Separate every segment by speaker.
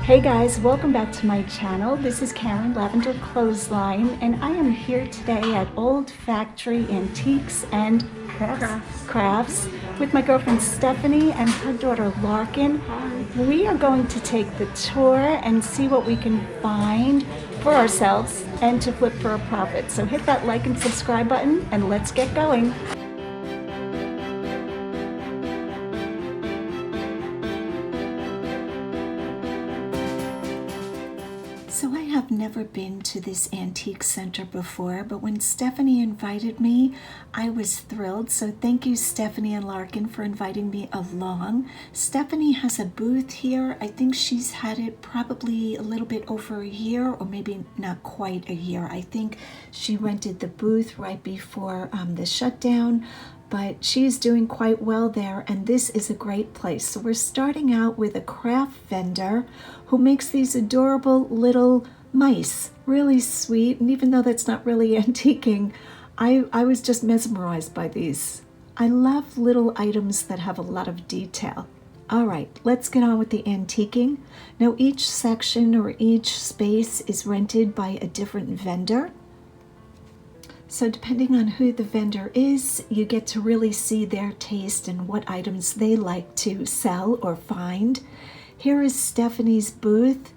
Speaker 1: Hey guys, welcome back to my channel. This is Karen, Lavenderclothesline, and I am here today at Olde Factory Antiques and Crafts with my girlfriend Stephanie and her daughter Larkin. Hi. We are going to take the tour and see what we can find for ourselves and to flip for a profit. So hit that like and subscribe button and let's get going. So I have never been to this antique center before, but when Stephanie invited me, I was thrilled. So thank you, Stephanie and Larkin, for inviting me along. Stephanie has a booth here. I think she's had it probably a little bit over a year, or maybe not quite a year. I think she rented the booth right before the shutdown, but she's doing quite well there, and this is a great place. So we're starting out with a craft vendor who makes these adorable little mice, really sweet, and even though that's not really antiquing, I was just mesmerized by these. I love little items that have a lot of detail. All right, let's get on with the antiquing. Now each section or each space is rented by a different vendor. So depending on who the vendor is, you get to really see their taste and what items they like to sell or find. Here is Stephanie's booth.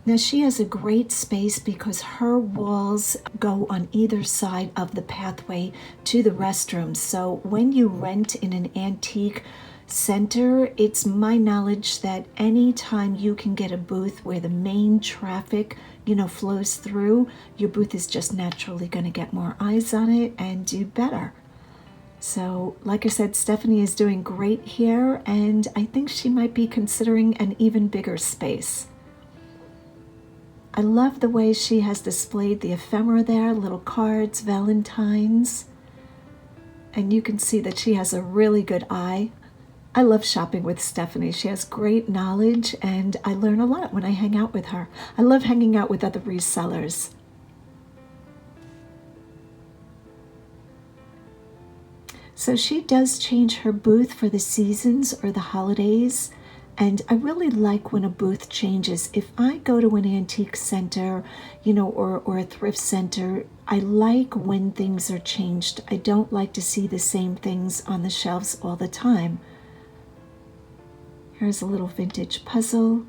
Speaker 1: Now she has a great space because her walls go on either side of the pathway to the restrooms. So when you rent in an antique center, it's my knowledge that anytime you can get a booth where the main traffic flows through, your booth is just naturally going to get more eyes on it and do better. So like I said, Stephanie is doing great here, and I think she might be considering an even bigger space. I love the way she has displayed the ephemera there, little cards, valentines, and you can see that she has a really good eye. I love shopping with Stephanie. She has great knowledge, and I learn a lot when I hang out with her. I love hanging out with other resellers. So she does change her booth for the seasons or the holidays, and I really like when a booth changes. If I go to an antique center, or a thrift center, I like when things are changed. I don't like to see the same things on the shelves all the time. Here's a little vintage puzzle.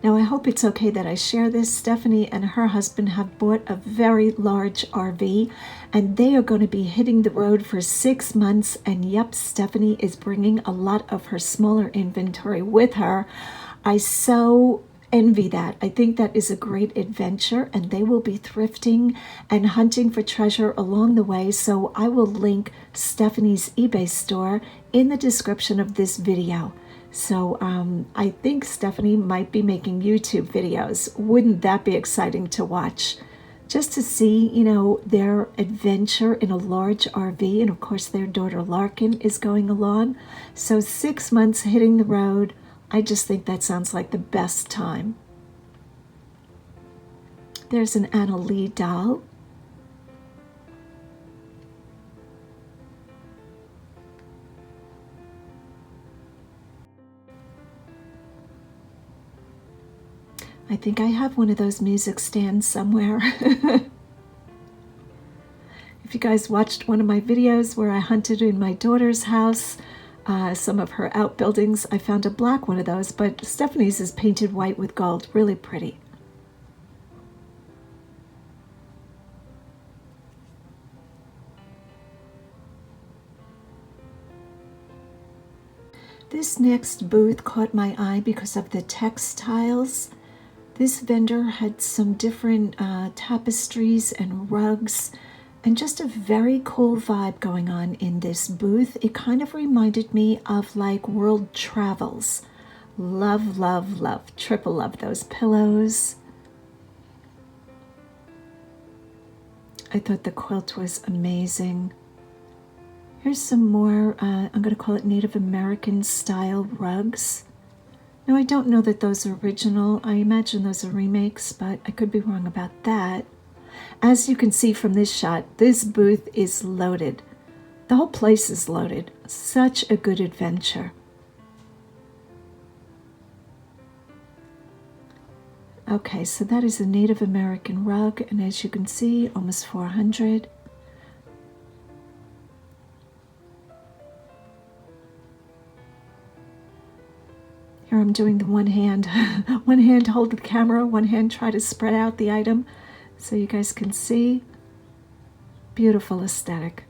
Speaker 1: Now I hope it's okay that I share this. Stephanie and her husband have bought a very large RV, and they are going to be hitting the road for 6 months. And yep, Stephanie is bringing a lot of her smaller inventory with her. I so envy that. I think that is a great adventure, and they will be thrifting and hunting for treasure along the way. So I will link Stephanie's eBay store in the description of this video. So I think Stephanie might be making YouTube videos. Wouldn't that be exciting to watch? Just to see, their adventure in a large RV, and of course their daughter Larkin is going along. So 6 months hitting the road. I just think that sounds like the best time. There's an Anna Lee doll. I think I have one of those music stands somewhere. If you guys watched one of my videos where I hunted in my daughter's house, some of her outbuildings, I found a black one of those, but Stephanie's is painted white with gold. Really pretty. This next booth caught my eye because of the textiles. This vendor had some different tapestries and rugs, and just a very cool vibe going on in this booth. It kind of reminded me of like World Travels. Love, love, love, triple love those pillows. I thought the quilt was amazing. Here's some more, I'm going to call it Native American style rugs. Now I don't know that those are original. I imagine those are remakes, but I could be wrong about that. As you can see from this shot, this booth is loaded. The whole place is loaded. Such a good adventure. Okay, so that is a Native American rug, and as you can see, almost 400. Here I'm doing the one hand hold the camera, one hand try to spread out the item so you guys can see. Beautiful aesthetic.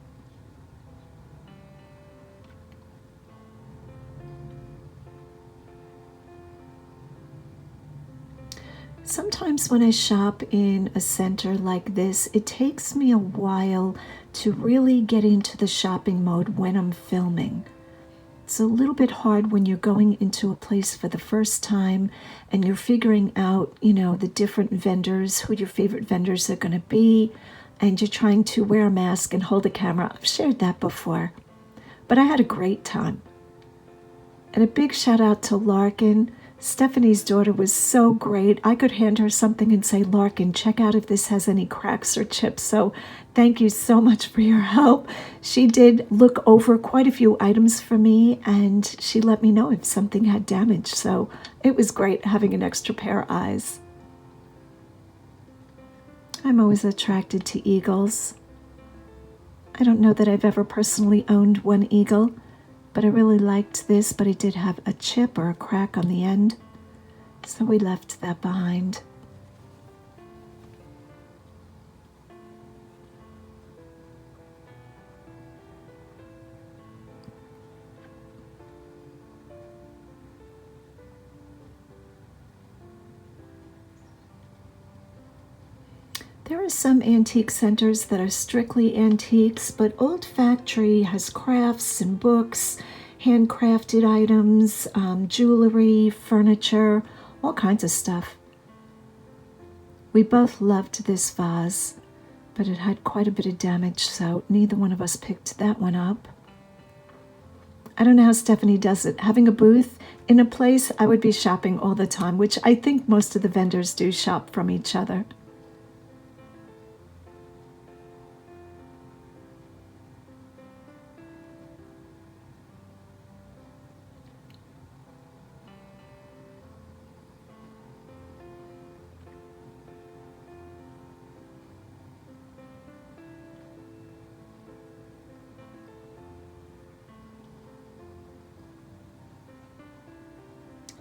Speaker 1: Sometimes when I shop in a center like this, it takes me a while to really get into the shopping mode when I'm filming. It's a little bit hard when you're going into a place for the first time and you're figuring out, the different vendors, who your favorite vendors are going to be, and you're trying to wear a mask and hold a camera. I've shared that before, but I had a great time. And a big shout out to Larkin. Stephanie's daughter was so great. I could hand her something and say, Larkin, check out if this has any cracks or chips. So thank you so much for your help. She did look over quite a few items for me, and she let me know if something had damage. So it was great having an extra pair of eyes. I'm always attracted to eagles. I don't know that I've ever personally owned one eagle, but I really liked this, but it did have a chip or a crack on the end, so we left that behind. There are some antique centers that are strictly antiques, but Olde Factory has crafts and books, handcrafted items, jewelry, furniture, all kinds of stuff. We both loved this vase, but it had quite a bit of damage, so neither one of us picked that one up. I don't know how Stephanie does it. Having a booth in a place, I would be shopping all the time, which I think most of the vendors do shop from each other.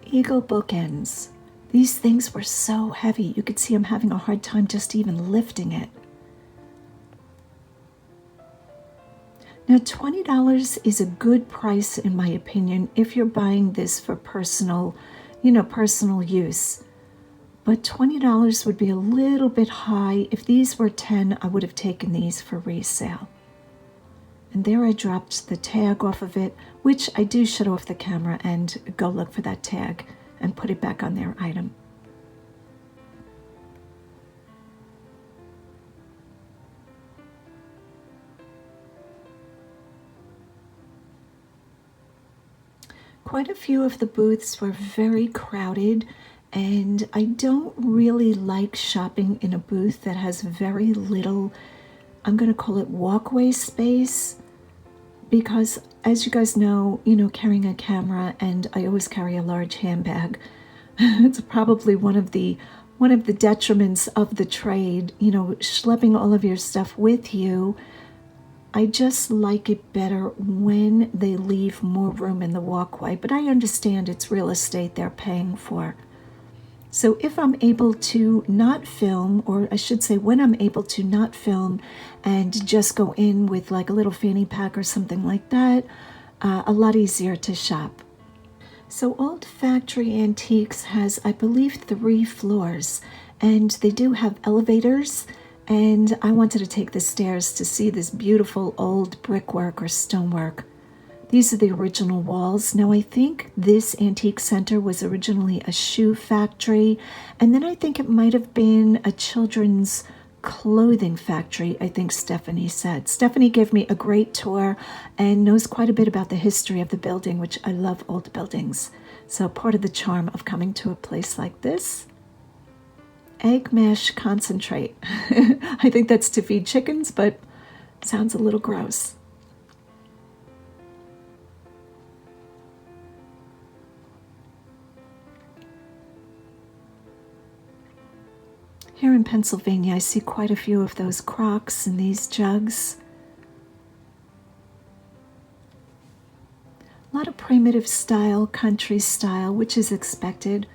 Speaker 1: Eagle bookends. These things were so heavy. You could see I'm having a hard time just even lifting it. Now, $20 is a good price in my opinion if you're buying this for personal use. But $20 would be a little bit high. If these were 10, I would have taken these for resale. And there I dropped the tag off of it, which I do shut off the camera and go look for that tag and put it back on their item. Quite a few of the booths were very crowded, and I don't really like shopping in a booth that has very little, I'm going to call it walkway space. Because as you guys know, carrying a camera, and I always carry a large handbag, it's probably one of the detriments of the trade, schlepping all of your stuff with you. I just like it better when they leave more room in the walkway, but I understand it's real estate they're paying for. So if I'm able to not film, or I should say when I'm able to not film and just go in with like a little fanny pack or something like that, a lot easier to shop. So Olde Factory Antiques has, I believe, 3 floors, and they do have elevators, and I wanted to take the stairs to see this beautiful old brickwork or stonework. These are the original walls. Now, I think this antique center was originally a shoe factory, and then I think it might have been a children's clothing factory, I think Stephanie said. Stephanie gave me a great tour and knows quite a bit about the history of the building, which I love old buildings. So part of the charm of coming to a place like this. Egg mash concentrate. I think that's to feed chickens, but sounds a little gross. Here in Pennsylvania, I see quite a few of those crocks in these jugs. A lot of primitive style, country style, which is expected.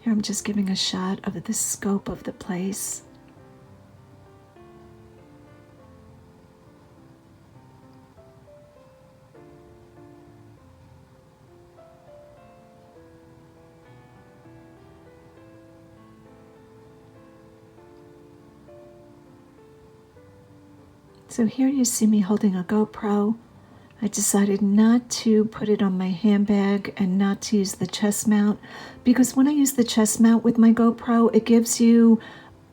Speaker 1: Here I'm just giving a shot of the scope of the place. So here you see me holding a GoPro. I decided not to put it on my handbag and not to use the chest mount, because when I use the chest mount with my GoPro, it gives you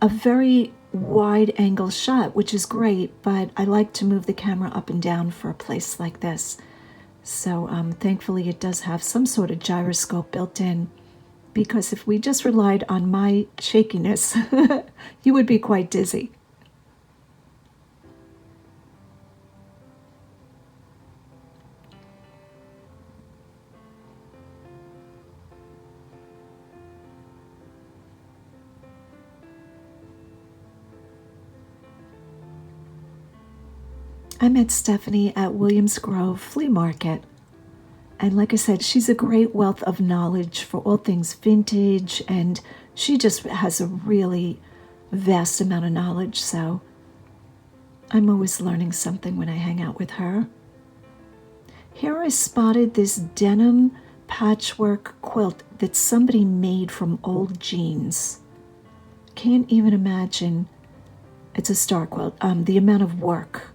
Speaker 1: a very wide angle shot, which is great, but I like to move the camera up and down for a place like this. So thankfully it does have some sort of gyroscope built in, because if we just relied on my shakiness, you would be quite dizzy. I met Stephanie at Williams Grove Flea Market. And like I said, she's a great wealth of knowledge for all things vintage, and she just has a really vast amount of knowledge, so I'm always learning something when I hang out with her. Here I spotted this denim patchwork quilt that somebody made from old jeans. Can't even imagine. It's a star quilt. The amount of work.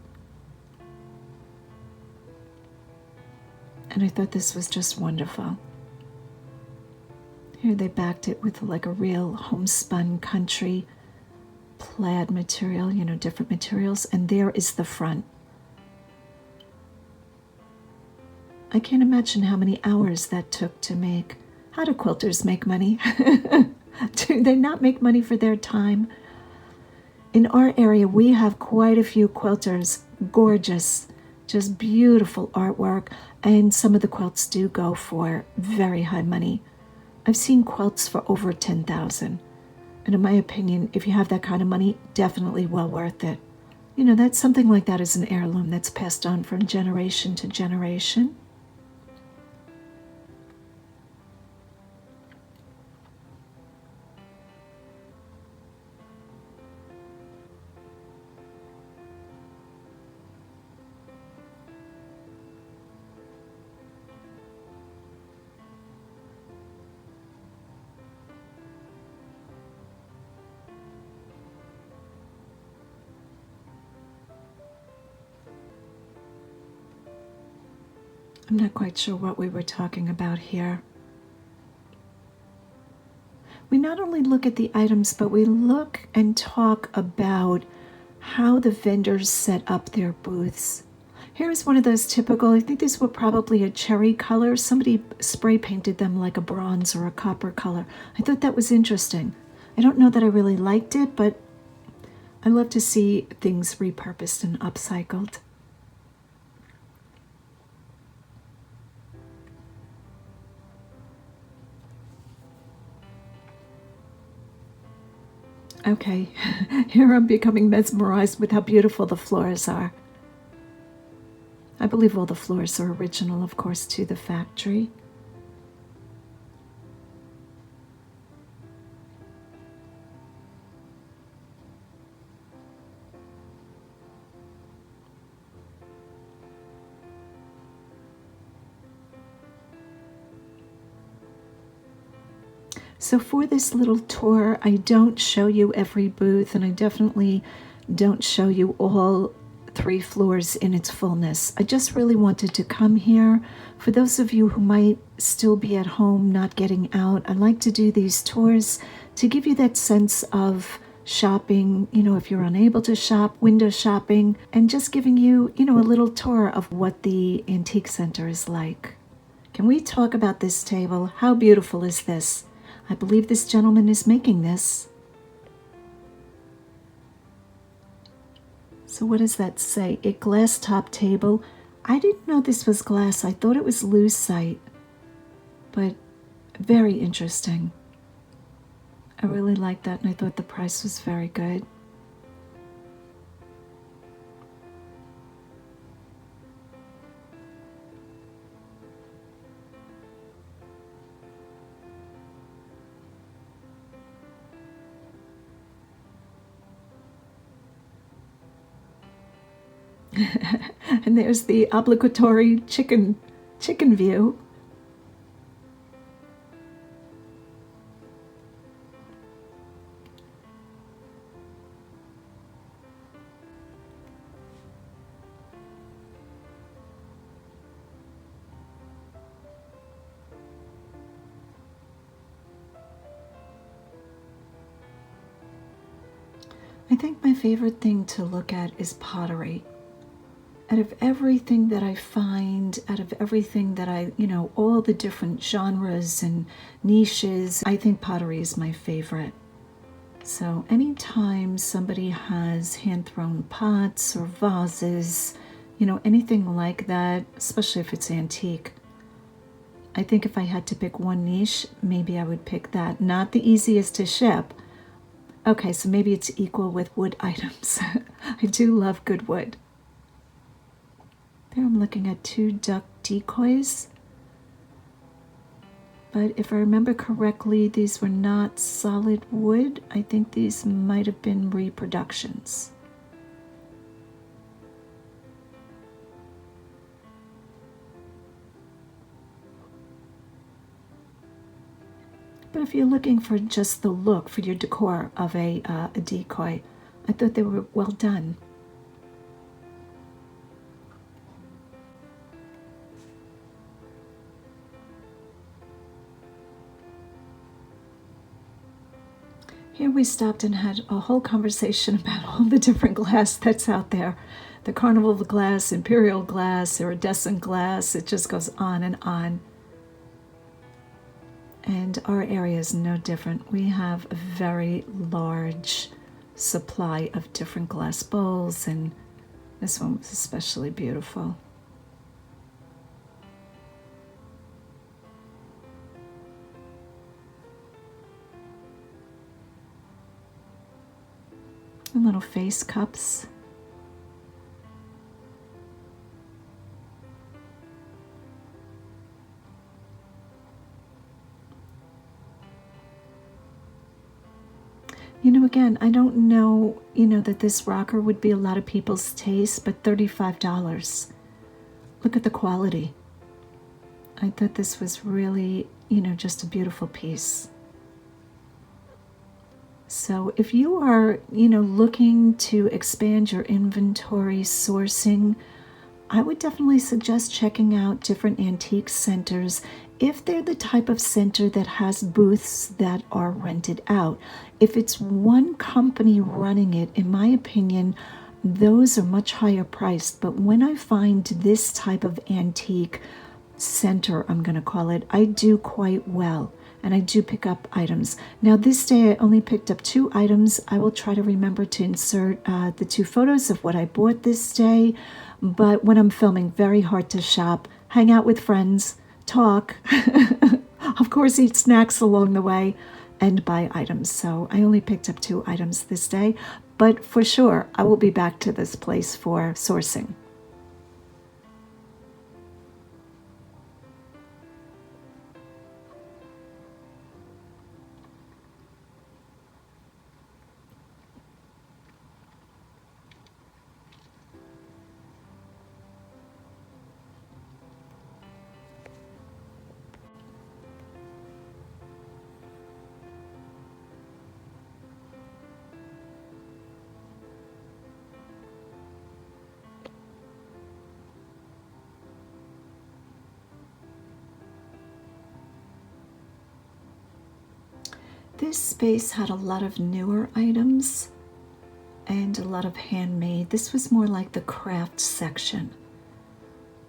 Speaker 1: And I thought this was just wonderful. Here they backed it with like a real homespun country plaid material, you know, different materials. And there is the front. I can't imagine how many hours that took to make. How do quilters make money? Do they not make money for their time? In our area, we have quite a few quilters. Gorgeous, just beautiful artwork. And some of the quilts do go for very high money. I've seen quilts for over $10,000. And in my opinion, if you have that kind of money, definitely well worth it. You know, that's something like that is an heirloom that's passed on from generation to generation. I'm not quite sure what we were talking about here. We not only look at the items, but we look and talk about how the vendors set up their booths. Here's one of those typical, I think these were probably a cherry color. Somebody spray painted them like a bronze or a copper color. I thought that was interesting. I don't know that I really liked it, but I love to see things repurposed and upcycled. Okay, here I'm becoming mesmerized with how beautiful the floors are. I believe all the floors are original, of course, to the factory. So for this little tour, I don't show you every booth, and I definitely don't show you all 3 floors in its fullness. I just really wanted to come here. For those of you who might still be at home, not getting out, I like to do these tours to give you that sense of shopping, if you're unable to shop, window shopping, and just giving you, a little tour of what the antique center is like. Can we talk about this table? How beautiful is this? I believe this gentleman is making this. So what does that say? A glass top table. I didn't know this was glass. I thought it was lucite, but very interesting. I really like that, and I thought the price was very good. And there's the obligatory chicken view. I think my favorite thing to look at is pottery. Out of everything that I find, out of everything that I, all the different genres and niches, I think pottery is my favorite. So anytime somebody has hand-thrown pots or vases, anything like that, especially if it's antique, I think if I had to pick one niche, maybe I would pick that. Not the easiest to ship. Okay, so maybe it's equal with wood items. I do love good wood. There I'm looking at 2 duck decoys. But if I remember correctly, these were not solid wood. I think these might have been reproductions. But if you're looking for just the look, for your decor of a decoy, I thought they were well done. Here we stopped and had a whole conversation about all the different glass that's out there. The Carnival of Glass, Imperial Glass, Iridescent Glass, it just goes on and on. And our area is no different. We have a very large supply of different glass bowls, and this one was especially beautiful. And little face cups. Again, I don't know, that this rocker would be a lot of people's taste, but $35. Look at the quality. I thought this was really, just a beautiful piece. So if you are, looking to expand your inventory sourcing, I would definitely suggest checking out different antique centers if they're the type of center that has booths that are rented out. If it's one company running it, in my opinion, those are much higher priced. But when I find this type of antique center, I'm going to call it, I do quite well. And I do pick up items. Now this day I only picked up 2 items. I will try to remember to insert the 2 photos of what I bought this day. But when I'm filming, very hard to shop, hang out with friends, talk, of course eat snacks along the way, and buy items. So I only picked up 2 items this day. But for sure, I will be back to this place for sourcing. This space had a lot of newer items and a lot of handmade. This was more like the craft section.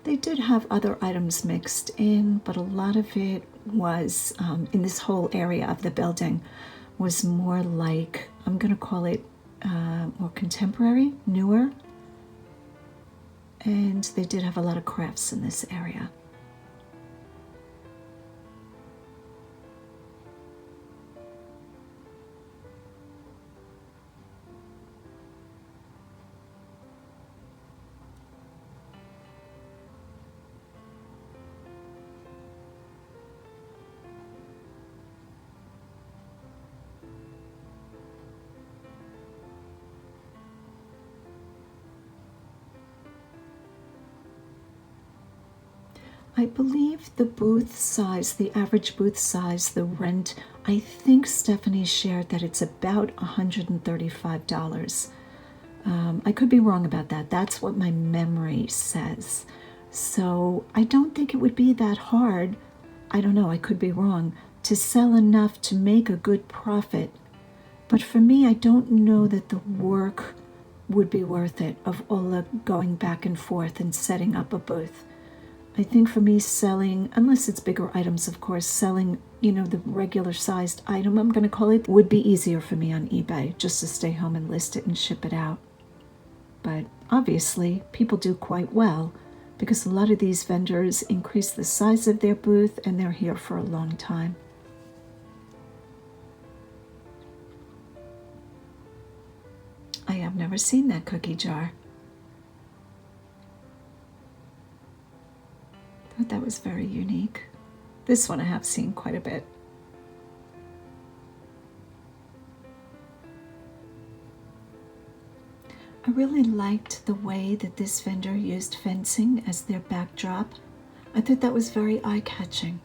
Speaker 1: They did have other items mixed in, but a lot of it was, in this whole area of the building, was more like, I'm going to call it more contemporary, newer. And they did have a lot of crafts in this area. I believe the booth size, the average booth size, the rent, I think Stephanie shared that it's about $135. I could be wrong about that. That's what my memory says. So I don't think it would be that hard, I don't know, I could be wrong, to sell enough to make a good profit. But for me, I don't know that the work would be worth it of all the going back and forth and setting up a booth. I think for me, selling, unless it's bigger items, of course, selling, the regular sized item, I'm going to call it, would be easier for me on eBay, just to stay home and list it and ship it out. But obviously, people do quite well because a lot of these vendors increase the size of their booth and they're here for a long time. I have never seen that cookie jar. I thought that was very unique. This one I have seen quite a bit. I really liked the way that this vendor used fencing as their backdrop. I thought that was very eye-catching.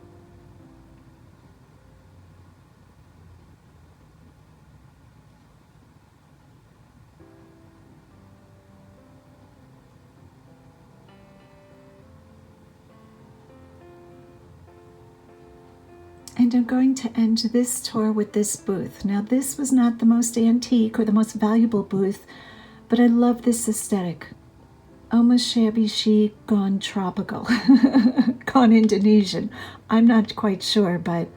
Speaker 1: And I'm going to end this tour with this booth. Now, this was not the most antique or the most valuable booth, but I love this aesthetic. Almost shabby chic, gone tropical, gone Indonesian. I'm not quite sure, but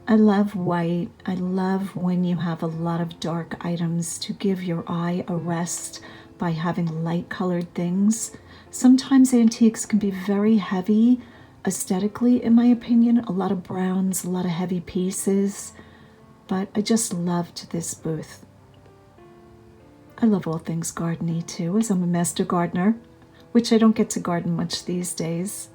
Speaker 1: I love white. I love when you have a lot of dark items to give your eye a rest by having light-colored things. Sometimes antiques can be very heavy, aesthetically, in my opinion, a lot of browns, a lot of heavy pieces, but I just loved this booth. I love all things gardeny too, as I'm a master gardener, which I don't get to garden much these days.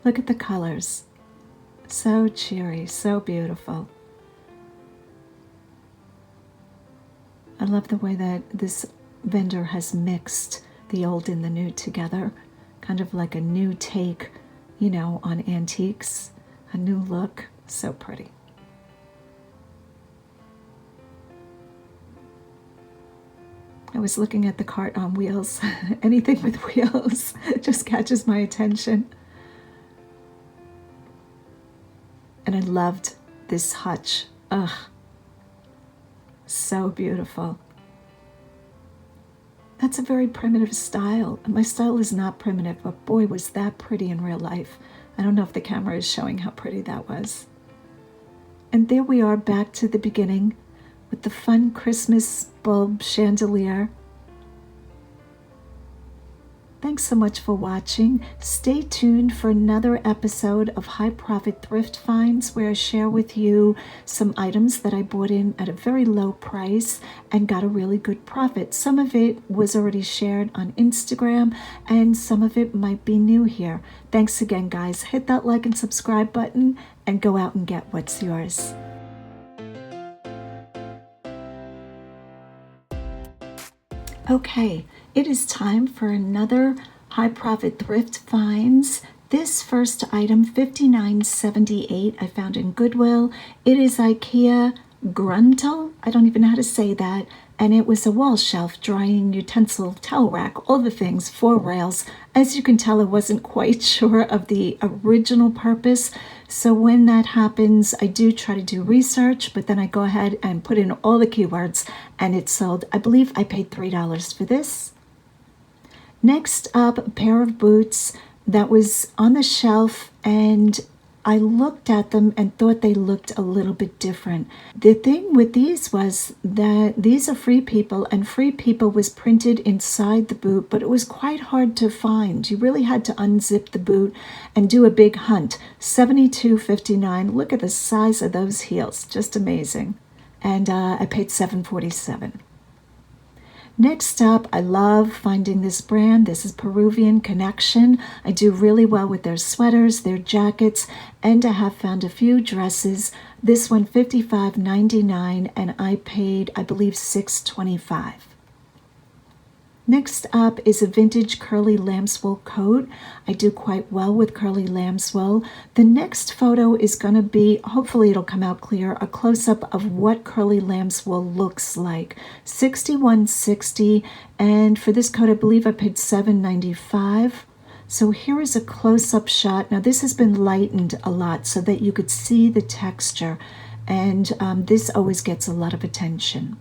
Speaker 1: Look at the colors. So cheery, so beautiful. I love the way that this vendor has mixed the old and the new together, kind of like a new take, on antiques, a new look. So pretty. I was looking at the cart on wheels. Anything with wheels just catches my attention. And I loved this hutch. Ugh. So beautiful. That's a very primitive style. My style is not primitive, but boy, was that pretty in real life. I don't know if the camera is showing how pretty that was. And there we are back to the beginning with the fun Christmas bulb chandelier. Thanks so much for watching. Stay tuned for another episode of High Profit Thrift Finds, where I share with you some items that I bought in at a very low price and got a really good profit. Some of it was already shared on Instagram and some of it might be new here. Thanks again, guys. Hit that like and subscribe button and go out and get what's yours. Okay, it is time for another High Profit Thrift Finds. This first item, $59.78, I found in Goodwill. It is IKEA Gruntel, I don't even know how to say that, and it was a wall shelf, drying utensil, towel rack, all the things, 4 rails. As you can tell, I wasn't quite sure of the original purpose, so when that happens, I do try to do research, but then I go ahead and put in all the keywords, and it sold. I believe I paid $3 for this. Next up, a pair of boots that was on the shelf, and I looked at them and thought they looked a little bit different. The thing with these was that these are Free People, and Free People was printed inside the boot, but it was quite hard to find. You really had to unzip the boot and do a big hunt. $72.59. Look at the size of those heels, just amazing. And I paid $7.47. Next up, I love finding this brand. This is Peruvian Connection. I do really well with their sweaters, their jackets, and I have found a few dresses. This one, $55.99, and I paid, I believe, $6.25. Next up is a vintage curly lamb's wool coat. I do quite well with curly lamb's wool. The next photo is going to be, hopefully it'll come out clear, a close-up of what curly lamb's wool looks like. $61.60, and for this coat I believe I paid $7.95. So here is a close-up shot. Now this has been lightened a lot so that you could see the texture, and this always gets a lot of attention.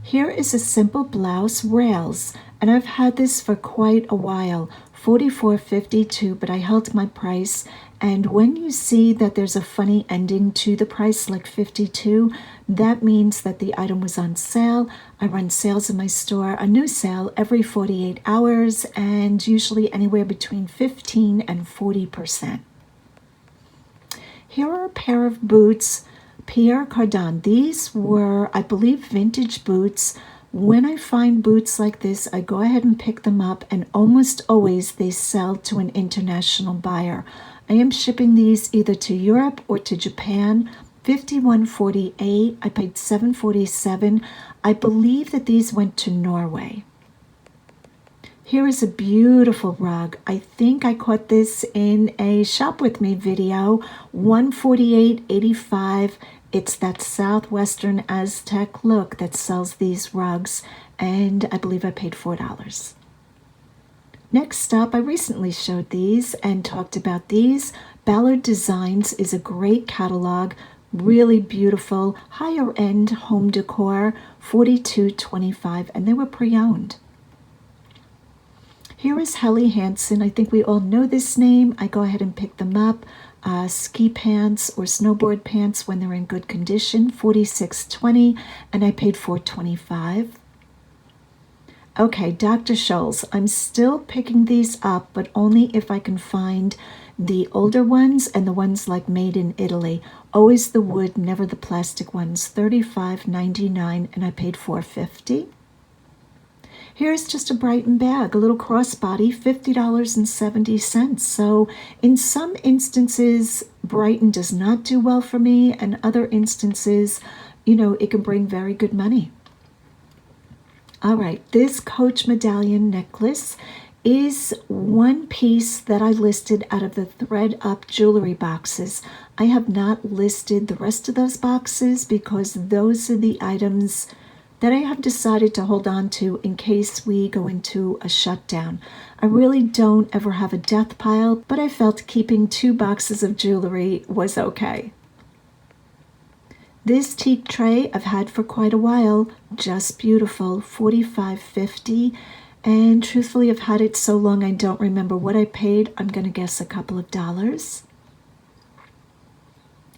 Speaker 1: Here is a simple blouse, rails, and I've had this for quite a while, $44.52, but I held my price. And when you see that there's a funny ending to the price, like $52, that means that the item was on sale. I run sales in my store, a new sale every 48 hours, and usually anywhere between 15 and 40%. Here are a pair of boots, Pierre Cardin. These were, I believe, vintage boots. When I find boots like this, I go ahead and pick them up, and almost always they sell to an international buyer. I am shipping these either to Europe or to Japan. $51.48. I paid $7.47. I believe that these went to Norway. Here is a beautiful rug. I think I caught this in a Shop With Me video. $148.85. It's that Southwestern Aztec look that sells these rugs, and I believe I paid $4. Next up, I recently showed these and talked about these. Ballard Designs is a great catalog, really beautiful, higher end home decor, $42.25, and they were pre-owned. Here is Helly Hansen. I think we all know this name. I go ahead and pick them up. Ski pants or snowboard pants when they're in good condition, $46.20, and I paid $4.25. Okay, Dr. Scholl's. I'm still picking these up, but only if I can find the older ones and the ones like made in Italy. Always the wood, never the plastic ones. $35.99, and I paid $4.50. Here's just a Brighton bag, a little crossbody, $50.70. So in some instances, Brighton does not do well for me, and other instances, it can bring very good money. All right, this Coach medallion necklace is one piece that I listed out of the Thread Up jewelry boxes. I have not listed the rest of those boxes because those are the items that I have decided to hold on to in case we go into a shutdown. I really don't ever have a death pile, but I felt keeping 2 boxes of jewelry was okay. This teak tray I've had for quite a while, just beautiful, $45.50, and truthfully I've had it so long I don't remember what I paid. I'm going to guess a couple of dollars.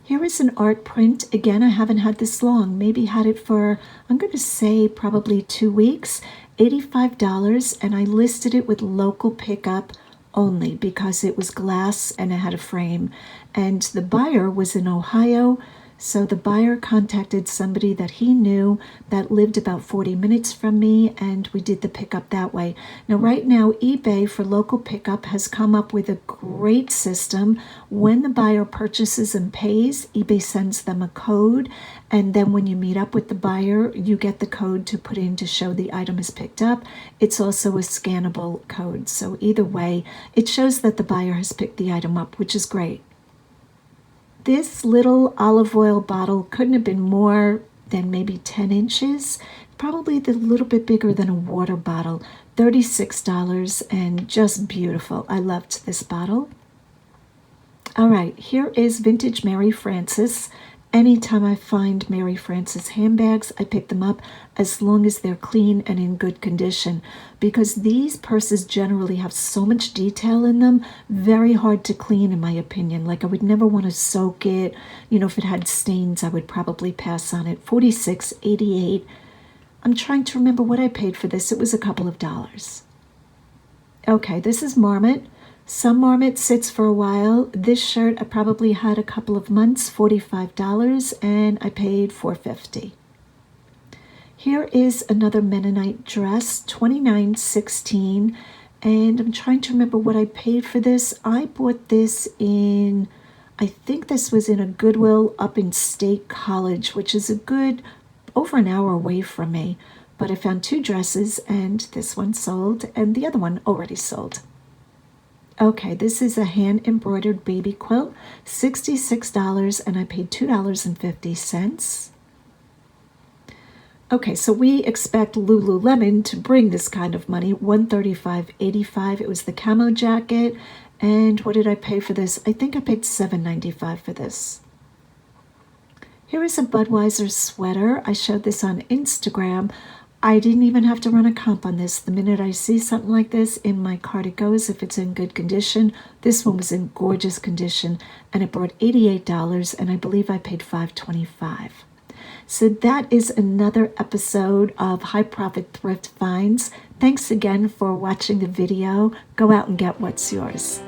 Speaker 1: Here is an art print. Again, I haven't had this long. Maybe had it for, I'm going to say probably 2 weeks. $85, and I listed it with local pickup only because it was glass and it had a frame. And the buyer was in Ohio, so the buyer contacted somebody that he knew that lived about 40 minutes from me, and we did the pickup that way. Now, right now, eBay for local pickup has come up with a great system. When the buyer purchases and pays, eBay sends them a code, and then when you meet up with the buyer, you get the code to put in to show the item is picked up. It's also a scannable code, so either way, it shows that the buyer has picked the item up, which is great. this little olive oil bottle couldn't have been more than maybe 10 inches, probably a little bit bigger than a water bottle. $36 and just beautiful. I loved this bottle. All right, here is vintage Mary Frances. Anytime I find Mary Frances handbags, I pick them up as long as they're clean and in good condition, because these purses generally have so much detail in them, very hard to clean in my opinion. Like I would never want to soak it. You know, if it had stains, I would probably pass on it. $46.88. I'm trying to remember what I paid for this. It was a couple of dollars. Okay, this is Marmot. Some Marmot sits for a while. This shirt I probably had a couple of months, $45, and I paid $4.50. Here is another Mennonite dress, $29.16, and I'm trying to remember what I paid for this. I bought this in, I think this was in a Goodwill up in State College, which is a good over an hour away from me. But I found two dresses, and this one sold, and the other one already sold. Okay, this is a hand-embroidered baby quilt, $66, and I paid $2.50. Okay, so we expect Lululemon to bring this kind of money, $135.85. It was the camo jacket, and what did I pay for this? I think I paid $7.95 for this. Here is a Budweiser sweater. I showed this on Instagram. I didn't even have to run a comp on this. The minute I see something like this, in my cart it goes if it's in good condition. This one was in gorgeous condition, and it brought $88, and I believe I paid $5.25. So that is another episode of High Profit Thrift Finds. Thanks again for watching the video. Go out and get what's yours.